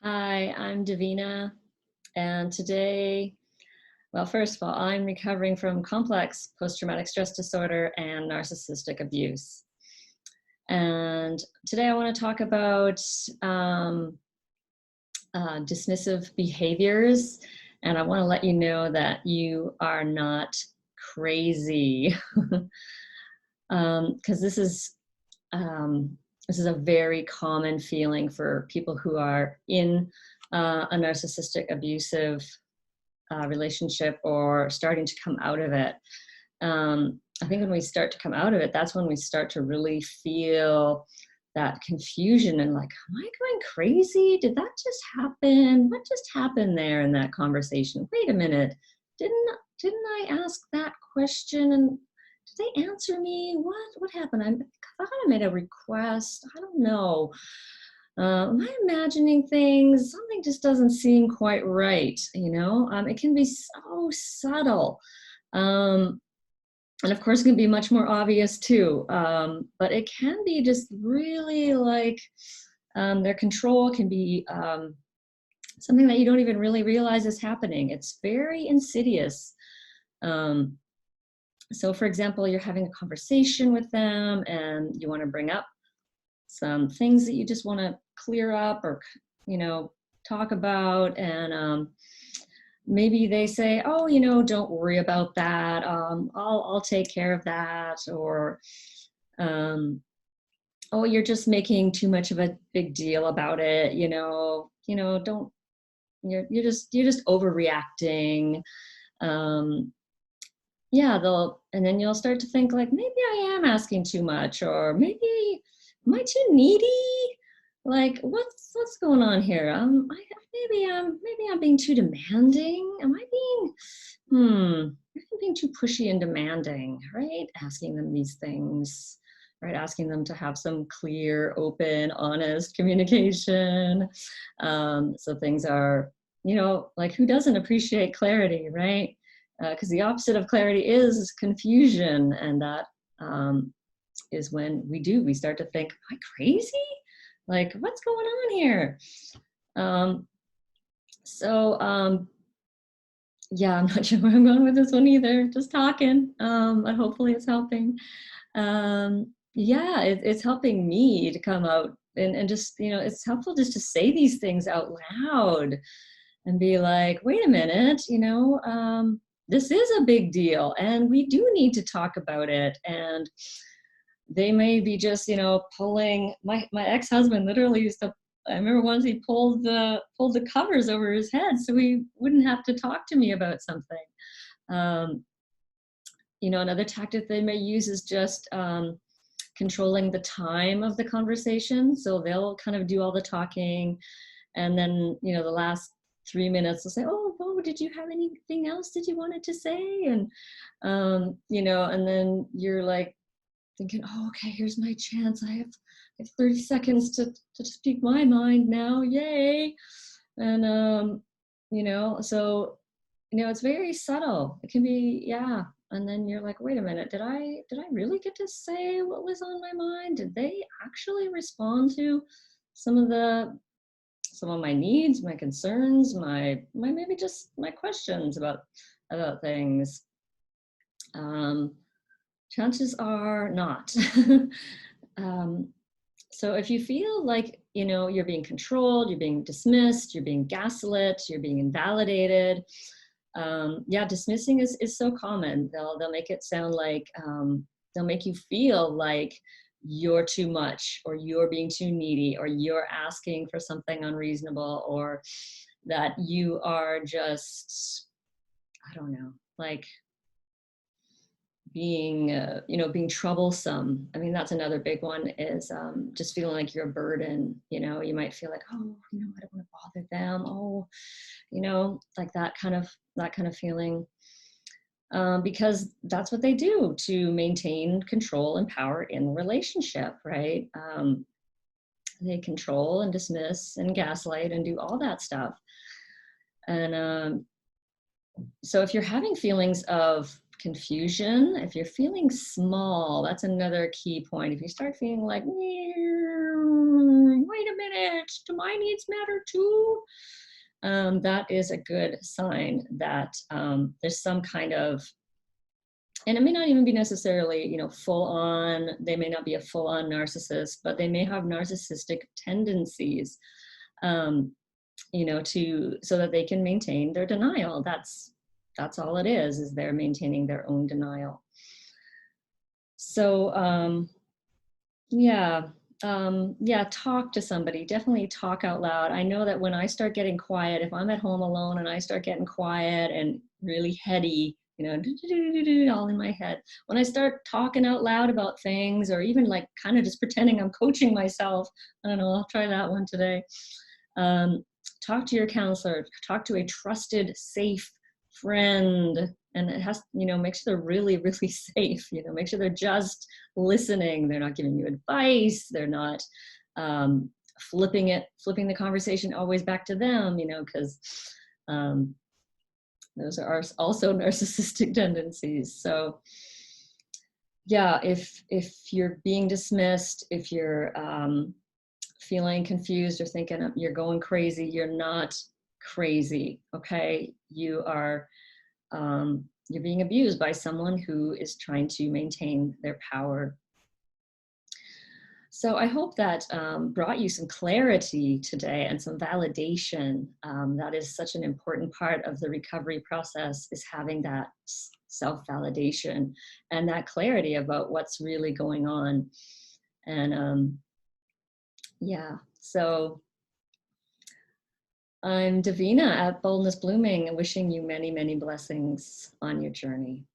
Hi, I'm Davina, and today, well, first of all, I'm recovering from complex post-traumatic stress disorder and narcissistic abuse. And today I want to talk about dismissive behaviors, and I want to let you know that you are not crazy, because this is a very common feeling for people who are in a narcissistic abusive relationship or starting to come out of it. I think when we start to come out of it, that's when we start to really feel that confusion and like, am I going crazy? Did that just happen? What just happened there in that conversation? Wait a minute. Didn't I ask that question and did they answer me? What happened? I thought I made a request. I don't know. Am I imagining things? Something just doesn't seem quite right, you know? It can be so subtle. And of course, it can be much more obvious too. But it can be just really like their control can be something that you don't even really realize is happening. It's very insidious. So for example, you're having a conversation with them and you want to bring up some things that you just want to clear up or, you know, talk about. And maybe they say, oh, you know, don't worry about that. I'll take care of that. Or, oh, you're just making too much of a big deal about it. Don't, you're just overreacting. Yeah, and then you'll start to think like, maybe I am asking too much, or maybe, am I too needy? Like, what's going on here? Maybe I'm being too demanding. Am I being too pushy and demanding, right? Asking them these things, right? Asking them to have some clear, open, honest communication. So things are, like, who doesn't appreciate clarity, right? Because the opposite of clarity is confusion, and that is when we start to think, am I crazy? Like, what's going on here? Yeah, I'm not sure where I'm going with this one either. Just talking, but hopefully it's helping. Yeah, it's helping me to come out and just, it's helpful just to say these things out loud and be like, wait a minute, this is a big deal and we do need to talk about it. And they may be just, pulling, my ex-husband literally used to, I remember once he pulled the covers over his head so he wouldn't have to talk to me about something. Another tactic they may use is just controlling the time of the conversation. So they'll kind of do all the talking, and then, the last 3 minutes they'll say, oh, did you have anything else that you wanted to say? And, and then you're like thinking, oh, okay, here's my chance. I have 30 seconds to speak my mind now. Yay. And, so, it's very subtle. It can be, yeah. And then you're like, wait a minute, did I really get to say what was on my mind? Did they actually respond to some of my needs, my concerns, my maybe just my questions about things? Chances are not. So if you feel like, you're being controlled, you're being dismissed, you're being gaslit, you're being invalidated, dismissing is so common. They'll make it sound like, they'll make you feel like you're too much, or you're being too needy, or you're asking for something unreasonable, or that you are just, I don't know, like being troublesome. I mean, that's another big one, is just feeling like you're a burden. You might feel like, oh, I don't want to bother them. Oh, like that kind of feeling. Because that's what they do to maintain control and power in the relationship, right? They control and dismiss and gaslight and do all that stuff. And so if you're having feelings of confusion, if you're feeling small, that's another key point. If you start feeling like, wait a minute, my needs matter too. That is a good sign that there's some kind of, and it may not even be necessarily, you know, full on, they may not be a full on narcissist, but they may have narcissistic tendencies, you know, so that they can maintain their denial. That's all it is they're maintaining their own denial. So, yeah, talk to somebody, definitely talk out loud. I know that when I start getting quiet, if I'm at home alone and I start getting quiet and really heady, you know, all in my head, when I start talking out loud about things, or even like kind of just pretending I'm coaching myself, I don't know, I'll try that one today. Talk to your counselor, talk to a trusted, safe friend, and it has, you know, make sure they're really, really safe, you know, make sure they're just listening. They're not giving you advice. They're not flipping the conversation always back to them, you know, because those are also narcissistic tendencies. So yeah, if you're being dismissed, if you're feeling confused or thinking you're going crazy, you're not crazy, okay? You are, you're being abused by someone who is trying to maintain their power. So I hope that brought you some clarity today and some validation. That is such an important part of the recovery process, is having that self-validation and that clarity about what's really going on. And yeah, so I'm Davina at Boldness Blooming, wishing you many, many blessings on your journey.